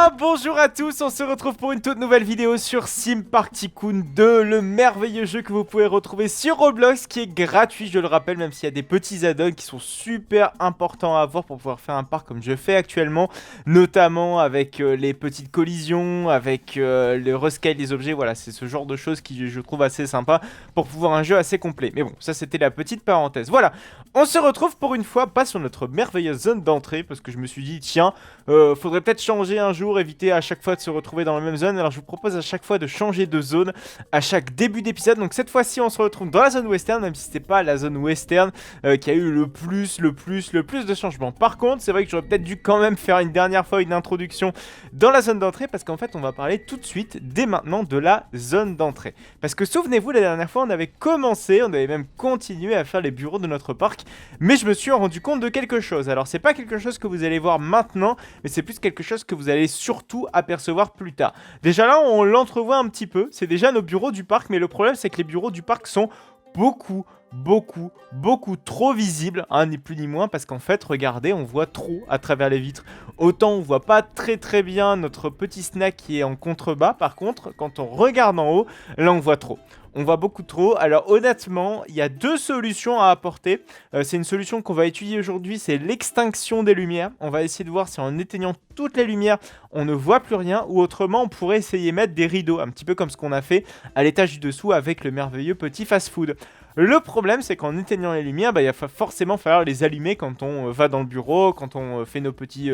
bien, bonjour à tous, on se retrouve pour une toute nouvelle vidéo sur Sim Park Tycoon 2, le merveilleux jeu que vous pouvez retrouver sur Roblox, qui est gratuit, je le rappelle, même s'il y a des petits add-ons qui sont super importants à avoir pour pouvoir faire un parc comme je fais actuellement, notamment avec les petites collisions, avec le rescale des objets, voilà, c'est ce genre de choses qui je trouve assez sympa pour pouvoir un jeu assez complet. Mais bon, ça c'était la petite parenthèse. Voilà, on se retrouve pour une fois pas sur notre merveilleuse zone d'entrée, parce que je me suis dit, tiens, faudrait peut-être changer un jour, éviter à chaque fois de se retrouver dans la même zone. Alors je vous propose à chaque fois de changer de zone à chaque début d'épisode. Donc cette fois-ci on se retrouve dans la zone western, même si c'était pas la zone western qui a eu le plus de changements. Par contre c'est vrai que j'aurais peut-être dû quand même faire une dernière fois une introduction dans la zone d'entrée, parce qu'en fait on va parler tout de suite, dès maintenant, de la zone d'entrée. Parce que souvenez-vous, la dernière fois on avait commencé, on avait même continué à faire les bureaux de notre parc, mais je me suis rendu compte de quelque chose. Alors c'est pas quelque chose que vous allez voir maintenant, mais c'est plus quelque chose que vous allez surtout apercevoir plus tard. Déjà là, on l'entrevoit un petit peu, c'est déjà nos bureaux du parc, mais le problème c'est que les bureaux du parc sont beaucoup trop visibles, hein, ni plus ni moins, parce qu'en fait, regardez, on voit trop à travers les vitres. Autant on voit pas très bien notre petit snack qui est en contrebas, par contre, quand on regarde en haut, là on voit trop. On voit beaucoup trop. Alors honnêtement, il y a deux solutions à apporter. C'est une solution qu'on va étudier aujourd'hui, c'est l'extinction des lumières. On va essayer de voir si en éteignant toutes les lumières, on ne voit plus rien, ou autrement on pourrait essayer de mettre des rideaux, un petit peu comme ce qu'on a fait à l'étage du dessous avec le merveilleux petit fast-food. Le problème, c'est qu'en éteignant les lumières, il va forcément falloir les allumer quand on va dans le bureau, quand on fait nos petits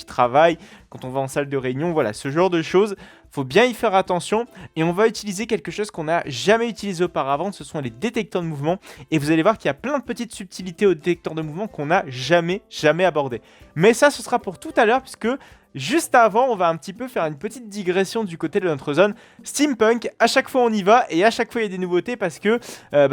travails, quand on va en salle de réunion, voilà, ce genre de choses. Faut bien y faire attention, et on va utiliser quelque chose qu'on n'a jamais utilisé auparavant, ce sont les détecteurs de mouvement, et vous allez voir qu'il y a plein de petites subtilités aux détecteurs de mouvement qu'on n'a jamais abordées. Mais ça, ce sera pour tout à l'heure, puisque juste avant, on va un petit peu faire une petite digression du côté de notre zone steampunk. À chaque fois on y va, et à chaque fois il y a des nouveautés, parce que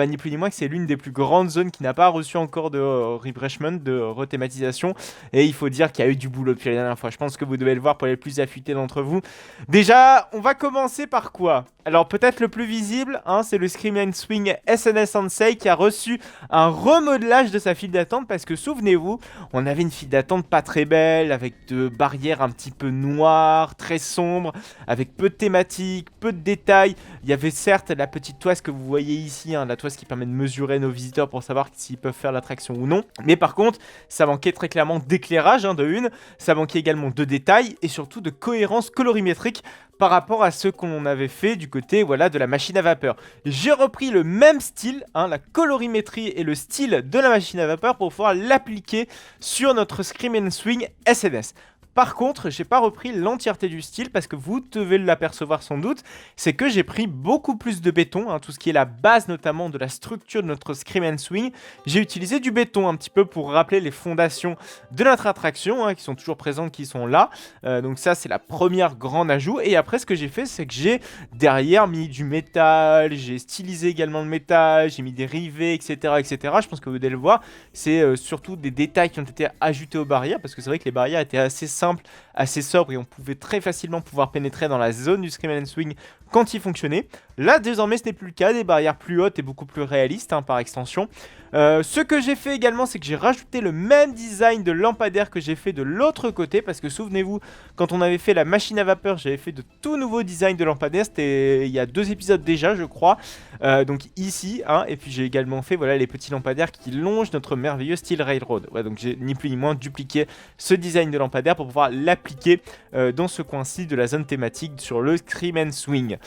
ni plus ni moins que c'est l'une des plus grandes zones qui n'a pas reçu encore de refreshment, de rethématisation, et il faut dire qu'il y a eu du boulot depuis la dernière fois. Je pense que vous devez le voir pour les plus affûtés d'entre vous. Déjà, on va commencer par quoi? Alors peut-être le plus visible, hein, c'est le Scream & Swing SNS Sensei qui a reçu un remodelage de sa file d'attente, parce que souvenez-vous, on avait une file d'attente pas très belle, avec de barrières un petit peu noires, très sombres, avec peu de thématiques, peu de détails. Il y avait certes la petite toise que vous voyez ici, hein, la toise qui permet de mesurer nos visiteurs pour savoir s'ils peuvent faire l'attraction ou non. Mais par contre, ça manquait très clairement d'éclairage, hein, de une, ça manquait également de détails et surtout de cohérence colorimétrique par rapport à ce qu'on avait fait du côté, voilà, de la machine à vapeur. J'ai repris le même style, hein, la colorimétrie et le style de la machine à vapeur, pour pouvoir l'appliquer sur notre Scream & Swing SNS. Par contre, j'ai pas repris l'entièreté du style, parce que vous devez l'apercevoir sans doute, c'est que j'ai pris beaucoup plus de béton, hein, tout ce qui est la base notamment de la structure de notre Scream & Swing. J'ai utilisé du béton un petit peu pour rappeler les fondations de notre attraction, hein, qui sont toujours présentes, qui sont là. Donc ça, c'est la première grande ajout. Et après, ce que j'ai fait, c'est que j'ai derrière mis du métal, j'ai stylisé également le métal, j'ai mis des rivets, etc. Je pense que vous devez le voir. C'est surtout des détails qui ont été ajoutés aux barrières, parce que c'est vrai que les barrières étaient assez simples, assez sobre, et on pouvait très facilement pouvoir pénétrer dans la zone du Scream & Swing quand il fonctionnait. Là désormais ce n'est plus le cas, des barrières plus hautes et beaucoup plus réalistes, hein, par extension. Ce que j'ai fait également, c'est que j'ai rajouté le même design de lampadaire que j'ai fait de l'autre côté, parce que souvenez-vous, quand on avait fait la machine à vapeur, j'avais fait de tout nouveaux designs de lampadaire, c'était il y a 2 épisodes déjà je crois, donc ici, hein, et puis j'ai également fait, voilà, les petits lampadaires qui longent notre merveilleux style railroad. Ouais, donc j'ai ni plus ni moins dupliqué ce design de lampadaire pour pouvoir l'appliquer dans ce coin-ci de la zone thématique sur le Scream & Swing.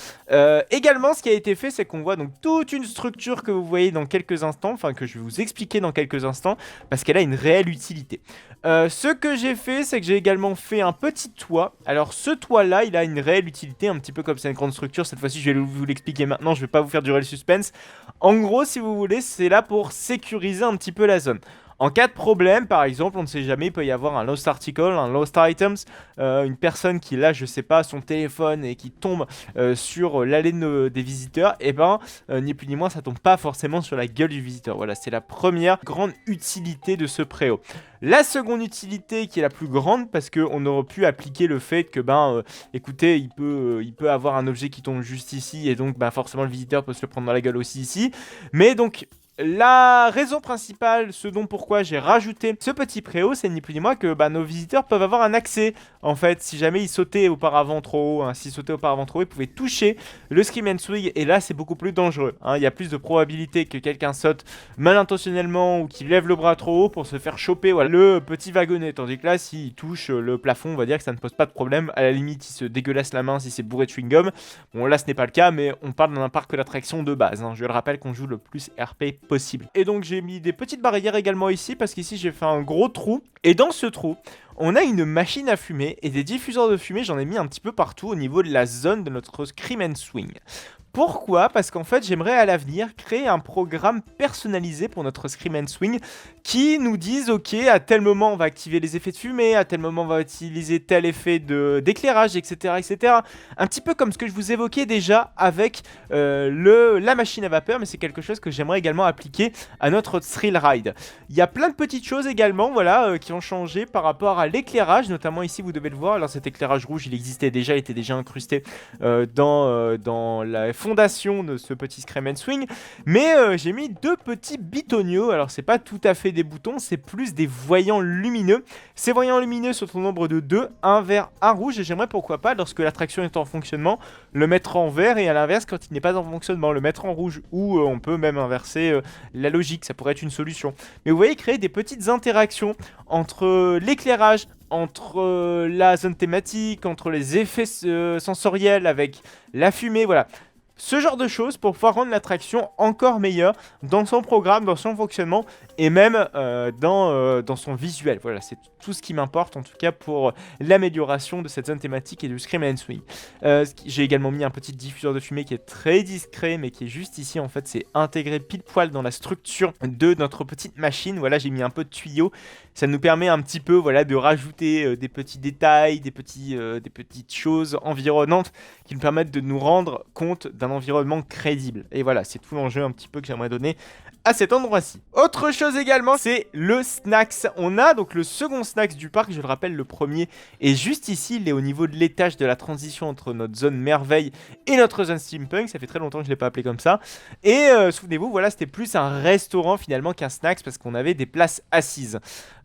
Également, ce qui a été fait, c'est qu'on voit donc toute une structure que vous voyez dans quelques instants, enfin que je vais vous expliquer dans quelques instants, parce qu'elle a une réelle utilité. Ce que j'ai fait, c'est que j'ai également fait un petit toit. Alors ce toit-là, il a une réelle utilité, un petit peu comme c'est une grande structure. Cette fois-ci, je vais vous l'expliquer maintenant, je vais pas vous faire durer le suspense. En gros, si vous voulez, c'est là pour sécuriser un petit peu la zone. En cas de problème, par exemple, on ne sait jamais, il peut y avoir un lost article, un lost items, une personne qui lâche, je sais pas, son téléphone et qui tombe sur l'allée des visiteurs, et ni plus ni moins, ça tombe pas forcément sur la gueule du visiteur. Voilà, c'est la première grande utilité de ce préau. La seconde utilité, qui est la plus grande, parce qu'on aurait pu appliquer le fait que, écoutez, il peut avoir un objet qui tombe juste ici, et donc forcément le visiteur peut se le prendre dans la gueule aussi ici, mais donc La raison principale, ce dont pourquoi j'ai rajouté ce petit préau, c'est ni plus ni moins que nos visiteurs peuvent avoir un accès. En fait, si jamais ils sautaient auparavant trop haut, s'ils sautaient auparavant trop haut, ils pouvaient toucher le Scream and Swing, et là c'est beaucoup plus dangereux. Il y a plus de probabilité que quelqu'un saute mal intentionnellement ou qu'il lève le bras trop haut pour se faire choper le petit wagonnet. Tandis que là, s'il touche le plafond, on va dire que ça ne pose pas de problème. À la limite, il se dégueulasse la main si c'est bourré de chewing-gum. Bon, là ce n'est pas le cas, mais on parle d'un parc d'attraction de base. Je le rappelle qu'on joue le plus RP possible. Et donc j'ai mis des petites barrières également ici, parce qu'ici j'ai fait un gros trou. Et dans ce trou, on a une machine à fumer et des diffuseurs de fumée, j'en ai mis un petit peu partout au niveau de la zone de notre Scream and Swing. Pourquoi? Parce qu'en fait, j'aimerais à l'avenir créer un programme personnalisé pour notre Scream and Swing qui nous dise, ok, à tel moment on va activer les effets de fumée, à tel moment on va utiliser tel effet d'éclairage, etc., etc. Un petit peu comme ce que je vous évoquais déjà avec la machine à vapeur, mais c'est quelque chose que j'aimerais également appliquer à notre Thrill Ride. Il y a plein de petites choses également, voilà, qui ont changé par rapport à l'éclairage, notamment ici vous devez le voir. Alors cet éclairage rouge, il existait déjà, il était déjà incrusté dans la fondation de ce petit Scream and Swing, mais j'ai mis deux petits bitoniaux. Alors c'est pas tout à fait des boutons, c'est plus des voyants lumineux. Ces voyants lumineux sont au nombre de 2, un vert, un rouge, et j'aimerais pourquoi pas, lorsque l'attraction est en fonctionnement, le mettre en vert, et à l'inverse, quand il n'est pas en fonctionnement, le mettre en rouge, ou on peut même inverser la logique, ça pourrait être une solution. Mais vous voyez, créer des petites interactions entre l'éclairage, entre la zone thématique, entre les effets sensoriels avec la fumée, voilà. Ce genre de choses pour pouvoir rendre l'attraction encore meilleure dans son programme, dans son fonctionnement et même dans son visuel. Voilà, c'est tout ce qui m'importe en tout cas pour l'amélioration de cette zone thématique et du Scream and Swing. J'ai également mis un petit diffuseur de fumée qui est très discret mais qui est juste ici. En fait, c'est intégré pile poil dans la structure de notre petite machine. Voilà, j'ai mis un peu de tuyau. Ça nous permet un petit peu, voilà, de rajouter des petits détails, des petites choses environnantes qui nous permettent de nous rendre compte d'un environnement crédible. Et voilà, c'est tout l'enjeu un petit peu que j'aimerais donner à cet endroit-ci. Autre chose également, c'est le snacks. On a donc le second snacks du parc, je le rappelle, le premier est juste ici, il est au niveau de l'étage de la transition entre notre zone merveille et notre zone steampunk. Ça fait très longtemps que je ne l'ai pas appelé comme ça. Et souvenez-vous, voilà, c'était plus un restaurant finalement qu'un snacks parce qu'on avait des places assises.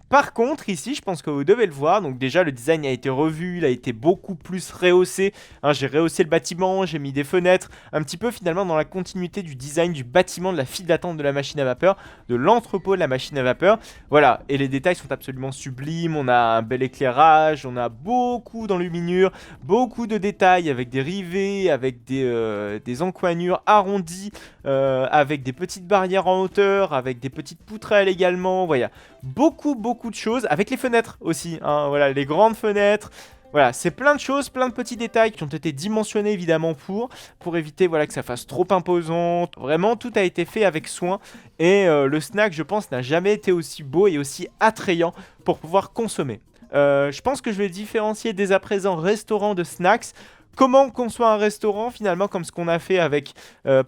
Par contre, ici, je pense que vous devez le voir, donc déjà le design a été revu, il a été beaucoup plus rehaussé, j'ai rehaussé le bâtiment, j'ai mis des fenêtres, un petit peu finalement dans la continuité du design du bâtiment, de la file d'attente de la machine à vapeur, de l'entrepôt de la machine à vapeur, voilà, et les détails sont absolument sublimes, on a un bel éclairage, on a beaucoup d'enluminures, beaucoup de détails avec des rivets, avec des encoignures arrondies, avec des petites barrières en hauteur, avec des petites poutrelles également, voilà, beaucoup de choses, avec les fenêtres aussi, voilà, les grandes fenêtres. Voilà, c'est plein de choses, plein de petits détails qui ont été dimensionnés évidemment pour éviter, voilà, que ça fasse trop imposant. Vraiment, tout a été fait avec soin et le snack, je pense, n'a jamais été aussi beau et aussi attrayant pour pouvoir consommer. Je pense que je vais différencier dès à présent restaurant de snacks. Comment on conçoit un restaurant finalement, comme ce qu'on a fait avec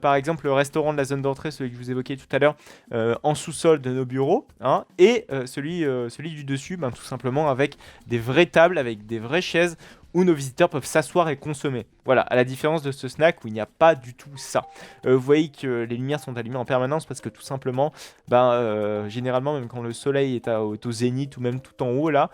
par exemple le restaurant de la zone d'entrée, celui que je vous évoquais tout à l'heure, en sous-sol de nos bureaux, et celui du dessus, tout simplement avec des vraies tables, avec des vraies chaises où nos visiteurs peuvent s'asseoir et consommer. Voilà, à la différence de ce snack où il n'y a pas du tout ça. Vous voyez que les lumières sont allumées en permanence parce que tout simplement, généralement, même quand le soleil est au zénith ou même tout en haut là,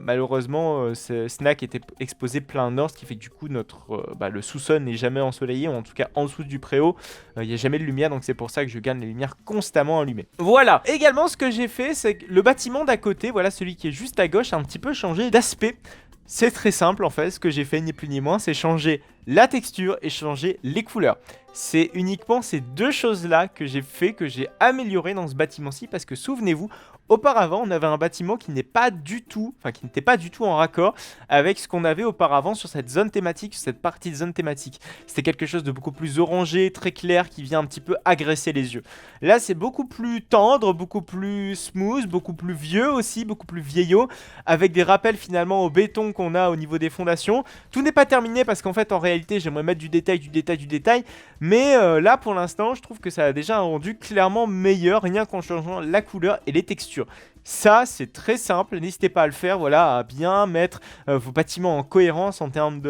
malheureusement, ce snack était exposé plein nord, ce qui fait que du coup, le sous-sol n'est jamais ensoleillé, ou en tout cas en dessous du préau, il n'y a jamais de lumière, donc c'est pour ça que je garde les lumières constamment allumées. Voilà, également ce que j'ai fait, c'est que le bâtiment d'à côté, voilà, celui qui est juste à gauche, a un petit peu changé d'aspect. C'est très simple en fait, ce que j'ai fait ni plus ni moins, c'est changer la texture et changer les couleurs. C'est uniquement ces deux choses-là que j'ai fait, que j'ai amélioré dans ce bâtiment-ci, parce que souvenez-vous, auparavant, on avait un bâtiment qui n'était pas du tout en raccord avec ce qu'on avait auparavant sur cette zone thématique, sur cette partie de zone thématique. C'était quelque chose de beaucoup plus orangé, très clair, qui vient un petit peu agresser les yeux. Là, c'est beaucoup plus tendre, beaucoup plus smooth, beaucoup plus vieux aussi, beaucoup plus vieillot, avec des rappels finalement au béton qu'on a au niveau des fondations. Tout n'est pas terminé parce qu'en fait, en réalité, j'aimerais mettre du détail, mais là, pour l'instant, je trouve que ça a déjà un rendu clairement meilleur, rien qu'en changeant la couleur et les textures. Ça, c'est très simple, n'hésitez pas à le faire, voilà, à bien mettre vos bâtiments en cohérence en termes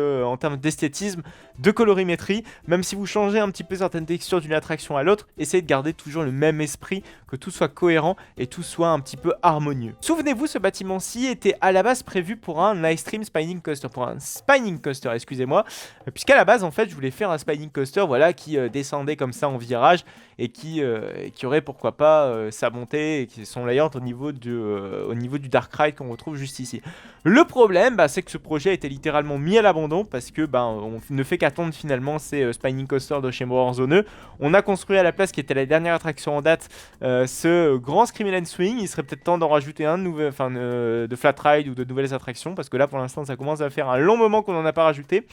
d'esthétisme, de colorimétrie. Même si vous changez un petit peu certaines textures d'une attraction à l'autre, essayez de garder toujours le même esprit, que tout soit cohérent et tout soit un petit peu harmonieux. Souvenez-vous, ce bâtiment-ci était à la base prévu pour un Ice Stream Spinning Coaster, excusez-moi, puisqu'à la base, en fait, je voulais faire un Spinning Coaster, voilà, qui descendait comme ça en virage et qui aurait pourquoi pas sa montée et qui son layout au niveau du Dark Ride qu'on retrouve juste ici. Le problème, c'est que ce projet a été littéralement mis à l'abandon parce que on ne fait qu'attendre finalement ces Spinning Coaster de chez Warzone. On a construit à la place, qui était la dernière attraction en date, ce grand Screaming and Swing. Il serait peut-être temps d'en rajouter un de Flat Ride ou de nouvelles attractions parce que là pour l'instant ça commence à faire un long moment qu'on n'en a pas rajouté.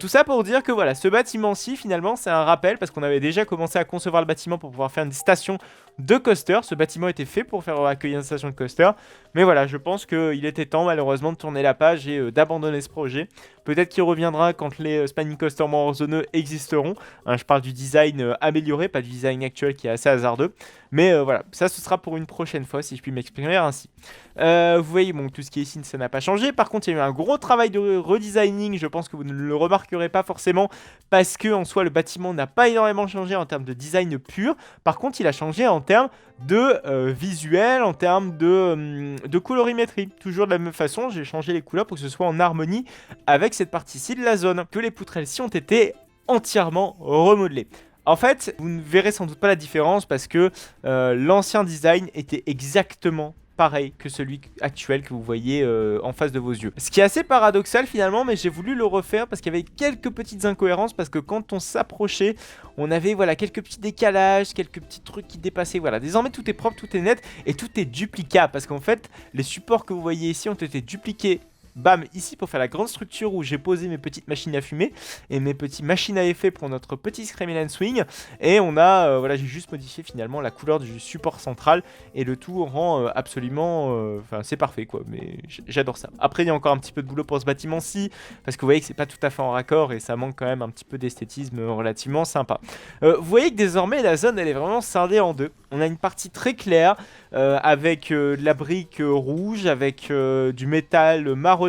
Tout ça pour dire que voilà, ce bâtiment-ci finalement c'est un rappel parce qu'on avait déjà commencé à concevoir le bâtiment pour pouvoir faire une station de coaster. Ce bâtiment était fait pour faire accueillir une station de coaster, mais voilà, je pense qu'il était temps malheureusement de tourner la page et d'abandonner ce projet. Peut-être qu'il reviendra quand les Spinning Coaster Warzone existeront. Je parle du design amélioré, pas du design actuel qui est assez hasardeux. Mais voilà, ça ce sera pour une prochaine fois si je puis m'exprimer ainsi. Vous voyez, bon, tout ce qui est ici, ça n'a pas changé. Par contre, il y a eu un gros travail de redesigning. Je pense que vous ne le remarquerez pas forcément parce que en soi, le bâtiment n'a pas énormément changé en termes de design pur. Par contre, il a changé en termes de visuel, en termes de colorimétrie. Toujours de la même façon, j'ai changé les couleurs pour que ce soit en harmonie avec cette partie-ci de la zone. Que les poutrelles-ci ont été entièrement remodelées. En fait, vous ne verrez sans doute pas la différence parce que l'ancien design était exactement pareil que celui actuel que vous voyez en face de vos yeux. Ce qui est assez paradoxal finalement, mais j'ai voulu le refaire parce qu'il y avait quelques petites incohérences, parce que quand on s'approchait, on avait voilà quelques petits décalages, quelques petits trucs qui dépassaient. Voilà, désormais tout est propre, tout est net et tout est duplicable parce qu'en fait, les supports que vous voyez ici ont été dupliqués. Bam, ici pour faire la grande structure où j'ai posé mes petites machines à fumer et mes petites machines à effet pour notre petit Screaming and Swing. Et on a, voilà, j'ai juste modifié finalement la couleur du support central et le tout rend absolument, enfin c'est parfait quoi, mais j'adore ça. Après il y a encore un petit peu de boulot pour ce bâtiment-ci parce que vous voyez que c'est pas tout à fait en raccord et ça manque quand même un petit peu d'esthétisme relativement sympa. Vous voyez que désormais la zone elle est vraiment scindée en deux. On a une partie très claire avec de la brique rouge, avec du métal marronâtre.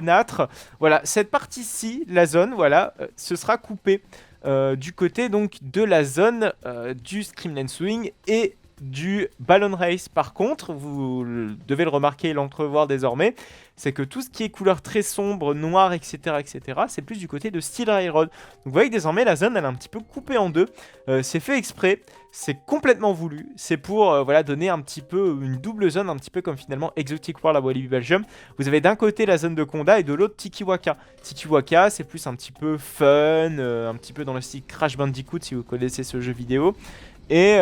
Voilà, cette partie-ci, la zone, voilà, ce sera coupé du côté donc de la zone du Screaming and Swing et du Balloon Race. Par contre, vous devez le remarquer et l'entrevoir désormais, c'est que tout ce qui est couleur très sombre, noir, etc., c'est plus du côté de Steel Railroad. Donc vous voyez que désormais la zone elle est un petit peu coupée en deux. C'est fait exprès, c'est complètement voulu. C'est pour voilà, donner un petit peu une double zone, un petit peu comme finalement Exotic World à Walibi Belgium. Vous avez d'un côté la zone de Conda et de l'autre Tikiwaka. Tikiwaka c'est plus un petit peu fun, un petit peu dans le style Crash Bandicoot si vous connaissez ce jeu vidéo. Et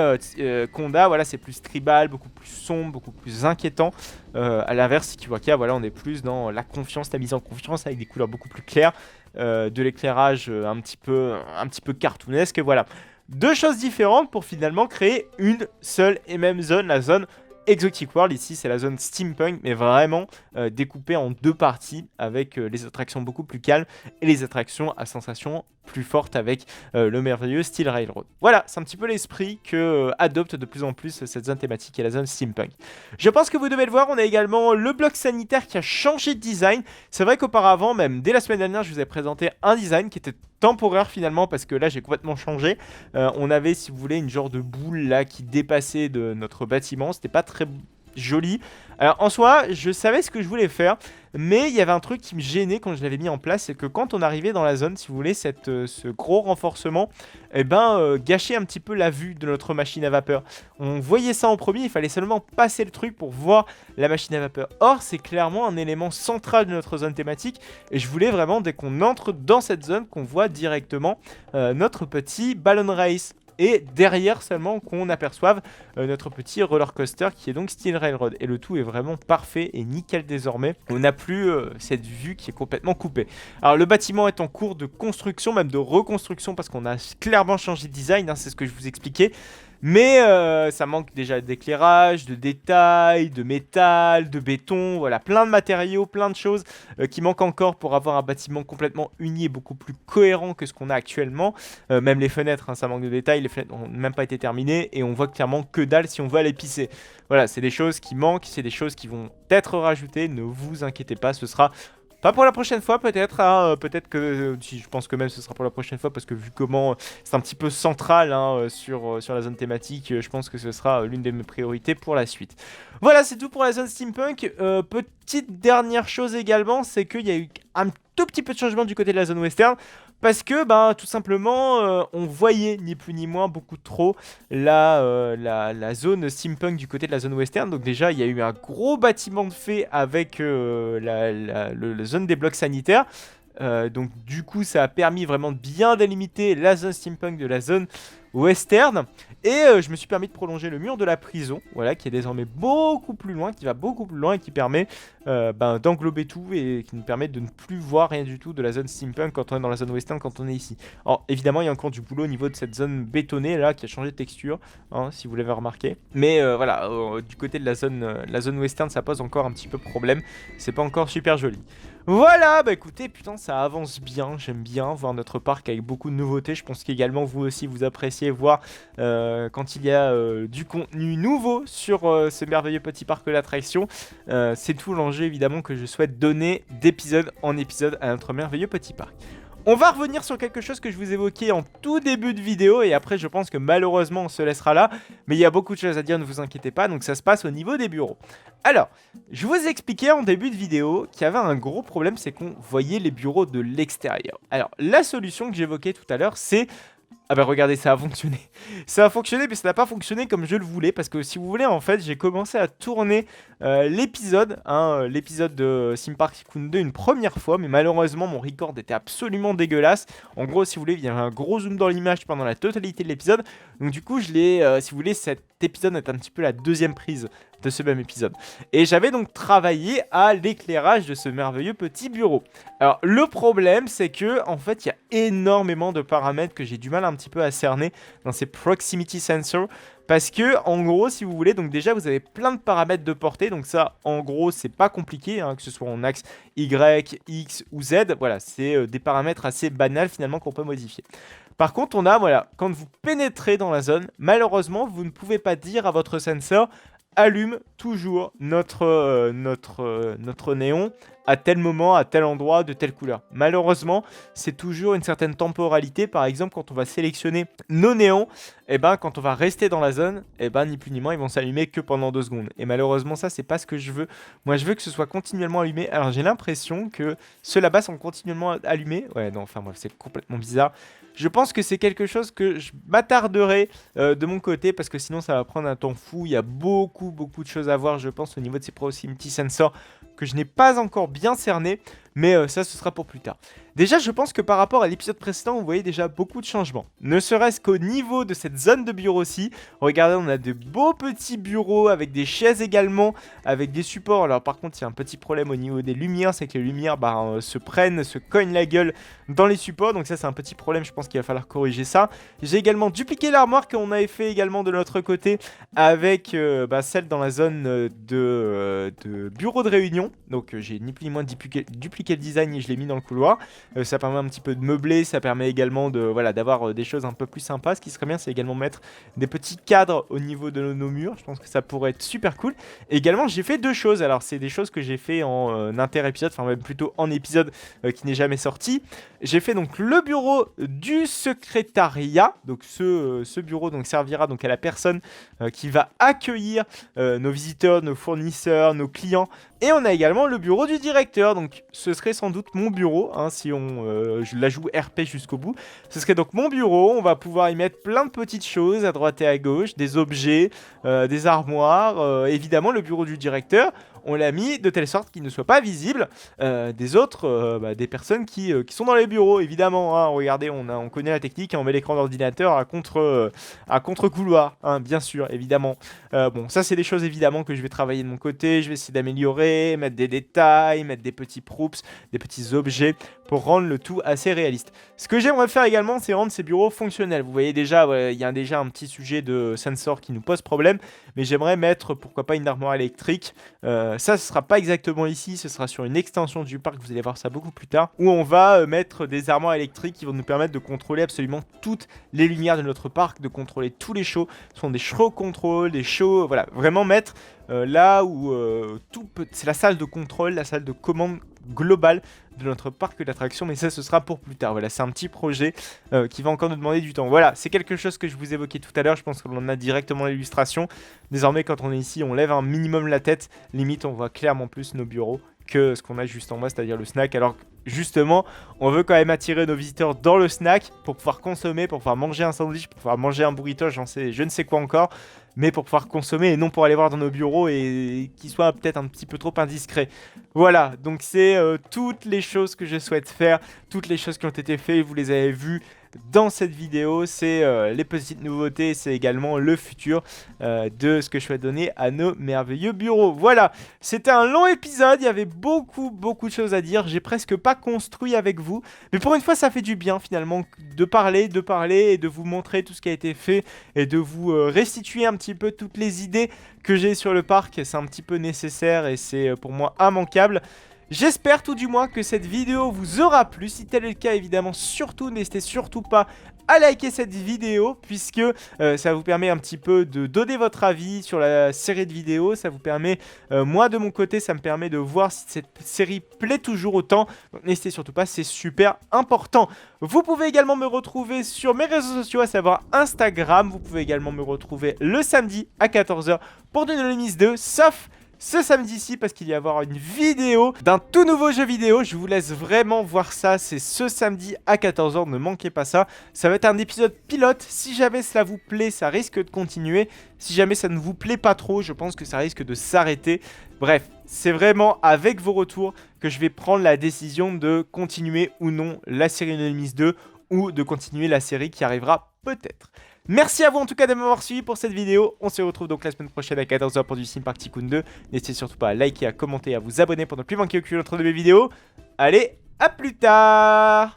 Conda, voilà, c'est plus tribal, beaucoup plus sombre, beaucoup plus inquiétant. À l'inverse, Tikiwaka, voilà, on est plus dans la confiance, la mise en confiance avec des couleurs beaucoup plus claires, de l'éclairage un petit peu cartoonesque, voilà. Deux choses différentes pour finalement créer une seule et même zone, la zone Exotic World. Ici c'est la zone Steampunk, mais vraiment découpée en deux parties avec les attractions beaucoup plus calmes et les attractions à sensation plus forte avec le merveilleux Steel Railroad. Voilà, c'est un petit peu l'esprit que adopte de plus en plus cette zone thématique et la zone Steampunk. Je pense que vous devez le voir, on a également le bloc sanitaire qui a changé de design. C'est vrai qu'auparavant, même dès la semaine dernière, je vous ai présenté un design qui était temporaire finalement parce que là j'ai complètement changé. On avait, si vous voulez, une genre de boule là qui dépassait de notre bâtiment. C'était pas très joli. Alors en soi, je savais ce que je voulais faire, mais il y avait un truc qui me gênait quand je l'avais mis en place, c'est que quand on arrivait dans la zone, si vous voulez, ce gros renforcement, gâchait un petit peu la vue de notre machine à vapeur. On voyait ça en premier, il fallait seulement passer le truc pour voir la machine à vapeur. Or, c'est clairement un élément central de notre zone thématique, et je voulais vraiment, dès qu'on entre dans cette zone, qu'on voit directement notre petit Balloon Race. Et derrière seulement qu'on aperçoive notre petit roller coaster qui est donc Steel Railroad. Et le tout est vraiment parfait et nickel désormais. On n'a plus cette vue qui est complètement coupée. Alors le bâtiment est en cours de construction, même de reconstruction, parce qu'on a clairement changé de design, hein, c'est ce que je vous expliquais. Mais ça manque déjà d'éclairage, de détails, de métal, de béton, voilà, plein de matériaux, plein de choses qui manquent encore pour avoir un bâtiment complètement uni et beaucoup plus cohérent que ce qu'on a actuellement. Même les fenêtres, hein, ça manque de détails, les fenêtres n'ont même pas été terminées et on voit clairement que dalle si on veut aller pisser. Voilà, c'est des choses qui manquent, c'est des choses qui vont être rajoutées, ne vous inquiétez pas, ce sera pas pour la prochaine fois peut-être, hein, peut-être que, si je pense que même ce sera pour la prochaine fois parce que vu comment c'est un petit peu central hein, sur la zone thématique, je pense que ce sera l'une de mes priorités pour la suite. Voilà, c'est tout pour la zone steampunk. Petite dernière chose également, c'est qu'il y a eu un tout petit peu de changement du côté de la zone western. Parce que, ben, tout simplement, on voyait ni plus ni moins beaucoup trop la zone steampunk du côté de la zone western. Donc déjà, il y a eu un gros bâtiment de fait avec la zone des blocs sanitaires. Donc du coup, ça a permis vraiment de bien délimiter la zone steampunk de la zone western. Et je me suis permis de prolonger le mur de la prison, voilà, qui est désormais beaucoup plus loin, qui va beaucoup plus loin et qui permet d'englober tout et qui nous permet de ne plus voir rien du tout de la zone steampunk quand on est dans la zone western, quand on est ici. Alors évidemment, il y a encore du boulot au niveau de cette zone bétonnée là, qui a changé de texture, hein, si vous l'avez remarqué. Mais voilà, du côté de la zone western, ça pose encore un petit peu problème. C'est pas encore super joli. Voilà, bah écoutez, putain, ça avance bien, j'aime bien voir notre parc avec beaucoup de nouveautés. Je pense qu'également vous aussi vous appréciez voir quand il y a du contenu nouveau sur ce merveilleux petit parc d'attractions. C'est tout l'enjeu évidemment que je souhaite donner d'épisode en épisode à notre merveilleux petit parc. On va revenir sur quelque chose que je vous évoquais en tout début de vidéo et après je pense que malheureusement on se laissera là, mais il y a beaucoup de choses à dire, ne vous inquiétez pas, donc ça se passe au niveau des bureaux. Alors, je vous expliquais en début de vidéo qu'il y avait un gros problème, c'est qu'on voyait les bureaux de l'extérieur. Alors, la solution que j'évoquais tout à l'heure, c'est... Ah bah regardez, ça a fonctionné. Ça a fonctionné, mais ça n'a pas fonctionné comme je le voulais. Parce que si vous voulez, en fait, j'ai commencé à tourner l'épisode, hein, l'épisode de Theme Park Tycoon 2 une première fois. Mais malheureusement, mon record était absolument dégueulasse. En gros, si vous voulez, il y avait un gros zoom dans l'image pendant la totalité de l'épisode. Donc du coup, je l'ai, si vous voulez, cet épisode est un petit peu la deuxième prise de ce même épisode. Et j'avais donc travaillé à l'éclairage de ce merveilleux petit bureau. Alors le problème c'est que en fait il y a énormément de paramètres que j'ai du mal un petit peu à cerner dans ces proximity sensors. Parce que en gros si vous voulez, donc déjà vous avez plein de paramètres de portée. Donc ça en gros c'est pas compliqué hein, que ce soit en axe Y, X ou Z. Voilà, c'est des paramètres assez banals finalement qu'on peut modifier. Par contre on a, voilà, quand vous pénétrez dans la zone, malheureusement vous ne pouvez pas dire à votre sensor allume toujours notre néon à tel moment, à tel endroit, de telle couleur. Malheureusement, c'est toujours une certaine temporalité. Par exemple, quand on va sélectionner nos néons, et ben, quand on va rester dans la zone, et ben, ni plus ni moins, ils vont s'allumer que pendant 2 secondes. Et malheureusement, ça, c'est pas ce que je veux. Moi, je veux que ce soit continuellement allumé. Alors, j'ai l'impression que ceux là-bas sont continuellement allumés. Ouais, non, enfin, bref, c'est complètement bizarre. Je pense que c'est quelque chose que je m'attarderai de mon côté parce que sinon ça va prendre un temps fou. Il y a beaucoup de choses à voir je pense au niveau de ces proximity sensors que je n'ai pas encore bien cerné. Mais ça ce sera pour plus tard. Déjà je pense que par rapport à l'épisode précédent vous voyez déjà beaucoup de changements. Ne serait-ce qu'au niveau de cette zone de bureau aussi. Regardez on a de beaux petits bureaux avec des chaises également. Avec des supports. Alors par contre il y a un petit problème au niveau des lumières. C'est que les lumières se cognent la gueule dans les supports. Donc ça c'est un petit problème, je pense qu'il va falloir corriger ça. J'ai également dupliqué l'armoire qu'on avait fait également de l'autre côté. Avec celle dans la zone de bureau de réunion. Donc j'ai ni plus ni moins dupliqué le design et je l'ai mis dans le couloir. Ça permet un petit peu de meubler, ça permet également de voilà d'avoir des choses un peu plus sympas. Ce qui serait bien, c'est également mettre des petits cadres au niveau de nos murs. Je pense que ça pourrait être super cool. Et également, j'ai fait 2 choses. Alors, c'est des choses que j'ai fait en inter-épisode, enfin même plutôt en épisode qui n'est jamais sorti. J'ai fait donc le bureau du secrétariat. Donc ce bureau donc servira donc à la personne qui va accueillir nos visiteurs, nos fournisseurs, nos clients. Et on a également le bureau du directeur, donc ce serait sans doute mon bureau, hein, si je la joue RP jusqu'au bout. Ce serait donc mon bureau, on va pouvoir y mettre plein de petites choses à droite et à gauche, des objets, des armoires, évidemment le bureau du directeur. on l'a mis de telle sorte qu'il ne soit pas visible des autres, des personnes qui sont dans les bureaux, évidemment. Hein. Regardez, on connaît la technique, on met l'écran d'ordinateur à contre-couloir, hein, bien sûr, évidemment. Bon, ça c'est des choses évidemment que je vais travailler de mon côté, je vais essayer d'améliorer, mettre des détails, mettre des petits props, des petits objets pour rendre le tout assez réaliste. Ce que j'aimerais faire également, c'est rendre ces bureaux fonctionnels. Vous voyez déjà, il y a déjà un petit sujet de sensor qui nous pose problème, mais j'aimerais mettre, pourquoi pas, une armoire électrique. Ça, ce sera pas exactement ici, ce sera sur une extension du parc, vous allez voir ça beaucoup plus tard, où on va mettre des armoires électriques qui vont nous permettre de contrôler absolument toutes les lumières de notre parc, de contrôler tous les shows. Ce sont des show control, des shows, voilà, vraiment mettre là où c'est la salle de contrôle, la salle de commande globale de notre parc d'attractions, mais ça ce sera pour plus tard. Voilà, c'est un petit projet qui va encore nous demander du temps. Voilà, c'est quelque chose que je vous évoquais tout à l'heure, je pense que l'on a directement l'illustration. Désormais, quand on est ici, on lève un minimum la tête, limite on voit clairement plus nos bureaux que ce qu'on a juste en bas, c'est-à-dire le snack. Alors justement, on veut quand même attirer nos visiteurs dans le snack pour pouvoir consommer, pour pouvoir manger un sandwich, pour pouvoir manger un burrito, je ne sais quoi encore, mais pour pouvoir consommer et non pour aller voir dans nos bureaux et qu'ils soient peut-être un petit peu trop indiscrets. Voilà, donc c'est toutes les choses que je souhaite faire, toutes les choses qui ont été faites, vous les avez vues dans cette vidéo, c'est les petites nouveautés, c'est également le futur de ce que je vais donner à nos merveilleux bureaux. Voilà, c'était un long épisode, il y avait beaucoup de choses à dire, j'ai presque pas construit avec vous, mais pour une fois ça fait du bien finalement de parler et de vous montrer tout ce qui a été fait et de vous restituer un petit peu toutes les idées que j'ai sur le parc, c'est un petit peu nécessaire et c'est pour moi immanquable. J'espère tout du moins que cette vidéo vous aura plu. Si tel est le cas, évidemment, n'hésitez surtout pas à liker cette vidéo puisque ça vous permet un petit peu de donner votre avis sur la série de vidéos. Ça vous permet, moi de mon côté, ça me permet de voir si cette série plaît toujours autant. Donc n'hésitez surtout pas, c'est super important. Vous pouvez également me retrouver sur mes réseaux sociaux, à savoir Instagram. Vous pouvez également me retrouver le samedi à 14 h pour de l'Olympics 2, sauf ce samedi-ci parce qu'il va y avoir une vidéo d'un tout nouveau jeu vidéo. Je vous laisse vraiment voir ça, c'est ce samedi à 14 h, ne manquez pas ça. Ça va être un épisode pilote, si jamais cela vous plaît, ça risque de continuer. Si jamais ça ne vous plaît pas trop, je pense que ça risque de s'arrêter. Bref, c'est vraiment avec vos retours que je vais prendre la décision de continuer ou non la série Enemies 2 ou de continuer la série qui arrivera peut-être. Merci à vous en tout cas de m'avoir suivi pour cette vidéo. On se retrouve donc la semaine prochaine à 14 h pour du Sim Park Tycoon 2. N'hésitez surtout pas à liker, à commenter, à vous abonner pour ne plus manquer aucune autre de mes vidéos. Allez, à plus tard!